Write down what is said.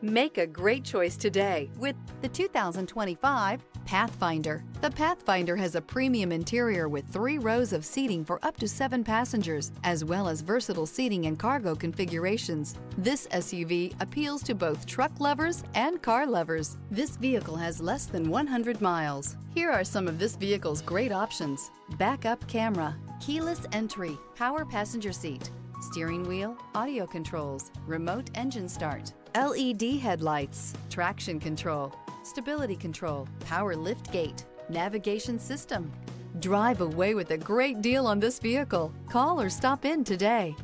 Make a great choice today with the 2025 Pathfinder. The Pathfinder has a premium interior with 3 rows of seating for up to 7 passengers, as well as versatile seating and cargo configurations. This SUV appeals to both truck lovers and car lovers. This vehicle has less than 100 miles. Here are some of this vehicle's great options: backup camera, keyless entry, power passenger seat, steering wheel audio controls, remote engine start, LED headlights, traction control, stability control, power lift gate, navigation system. Drive away with a great deal on this vehicle. Call or stop in today.